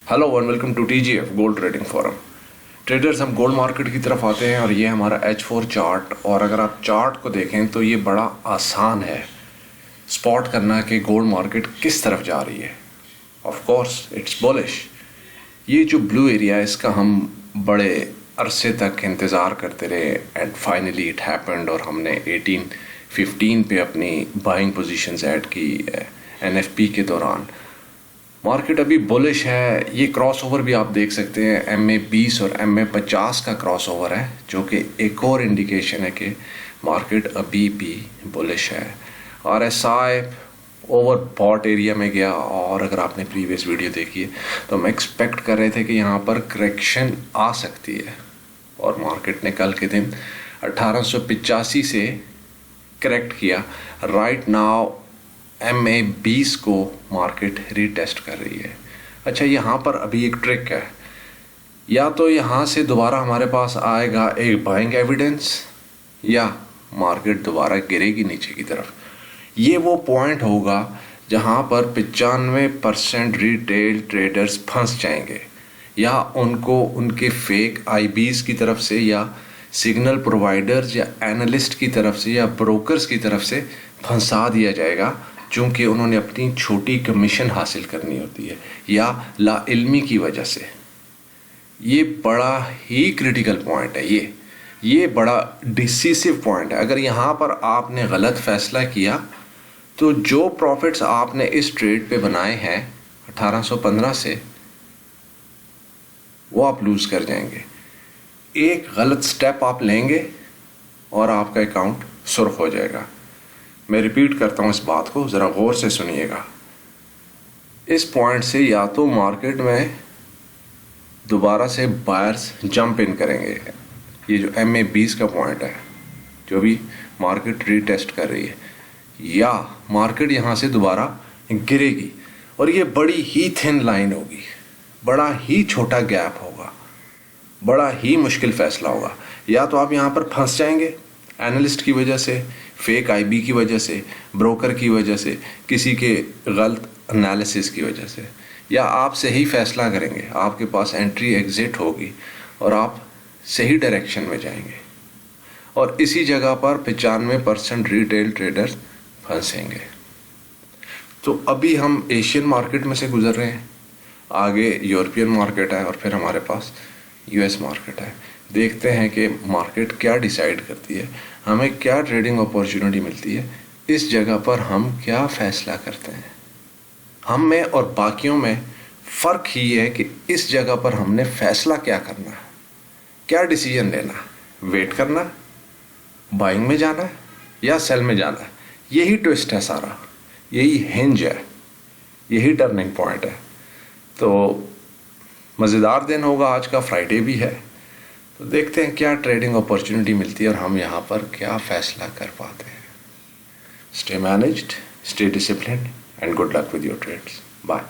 Hello one welcome to TGF gold trading forum. Traders, हम gold market की तरफ आते हैं और ये हमारा H4 चार्ट। और अगर आप चार्ट को देखें तो ये बड़ा आसान है स्पॉट करना कि गोल्ड मार्केट किस तरफ जा रही है। Of course it's bullish. ये जो ब्लू एरिया है इसका हम बड़े अरसे तक इंतज़ार करते रहे एंड फाइनली इट हैपेंड और हमने 18-15 पे अपनी बाइंग पोजीशंस ऐड की NFP के दौरान। मार्केट अभी बुलिश है। ये क्रॉस ओवर भी आप देख सकते हैं, MA20 और MA50 का क्रॉस ओवर है, जो कि एक और इंडिकेशन है कि मार्केट अभी भी बुलिश है। RSI ओवर बॉट एरिया में गया और अगर आपने प्रीवियस वीडियो देखी है तो हम एक्सपेक्ट कर रहे थे कि यहाँ पर करेक्शन आ सकती है और मार्केट ने कल के दिन 1885 से करेक्ट किया। राइट नाउ MA20 को मार्केट रीटेस्ट कर रही है। अच्छा, यहाँ पर अभी एक ट्रिक है, या तो यहाँ से दोबारा हमारे पास आएगा एक बाइंग एविडेंस या मार्केट दोबारा गिरेगी नीचे की तरफ। ये वो पॉइंट होगा जहाँ पर 95% रिटेल ट्रेडर्स फंस जाएंगे या उनको उनके फेक IBs की तरफ से या सिग्नल प्रोवाइडर्स या एनालिस्ट की तरफ से या ब्रोकर्स की तरफ से फंसा दिया जाएगा, चूँकि उन्होंने अपनी छोटी कमीशन हासिल करनी होती है या लाइल्मी की वजह से। ये बड़ा ही क्रिटिकल पॉइंट है। ये बड़ा डिसिसिव पॉइंट है। अगर यहाँ पर आपने गलत फैसला किया तो जो प्रॉफिट्स आपने इस ट्रेड पे बनाए हैं 1815 से, वो आप लूज़ कर जाएंगे। एक गलत स्टेप आप लेंगे और आपका अकाउंट सुर्ख हो जाएगा। मैं रिपीट करता हूँ इस बात को, ज़रा गौर से सुनिएगा। इस पॉइंट से या तो मार्केट में दोबारा से बायर्स जंप इन करेंगे, ये जो MA20 का पॉइंट है जो भी मार्केट रीटेस्ट कर रही है, या मार्केट यहाँ से दोबारा गिरेगी और ये बड़ी ही थिन लाइन होगी, बड़ा ही छोटा गैप होगा, बड़ा ही मुश्किल फैसला होगा। या तो आप यहाँ पर फंस जाएंगे एनालिस्ट की वजह से, फेक IB की वजह से, ब्रोकर की वजह से, किसी के गलत एनालिसिस की वजह से, या आप सही फैसला करेंगे, आपके पास एंट्री एग्जिट होगी और आप सही डायरेक्शन में जाएंगे और इसी जगह पर 95% रिटेल ट्रेडर्स फंसेंगे। तो अभी हम एशियन मार्केट में से गुजर रहे हैं, आगे यूरोपियन मार्केट है और फिर हमारे पास US मार्केट है। देखते हैं कि मार्केट क्या डिसाइड करती है, हमें क्या ट्रेडिंग अपॉर्चुनिटी मिलती है, इस जगह पर हम क्या फ़ैसला करते हैं। हम में और बाकियों में फ़र्क ही है कि इस जगह पर हमने फ़ैसला क्या करना है, क्या डिसीजन लेना है, वेट करना है, बाइंग में जाना है या सेल में जाना है। यही ट्विस्ट है सारा, यही हिंज है, यही टर्निंग पॉइंट है। तो मज़ेदार दिन होगा, आज का फ्राइडे भी है, तो देखते हैं क्या ट्रेडिंग अपॉर्चुनिटी मिलती है और हम यहाँ पर क्या फ़ैसला कर पाते हैं। Stay managed, stay disciplined and good luck with your trades. Bye.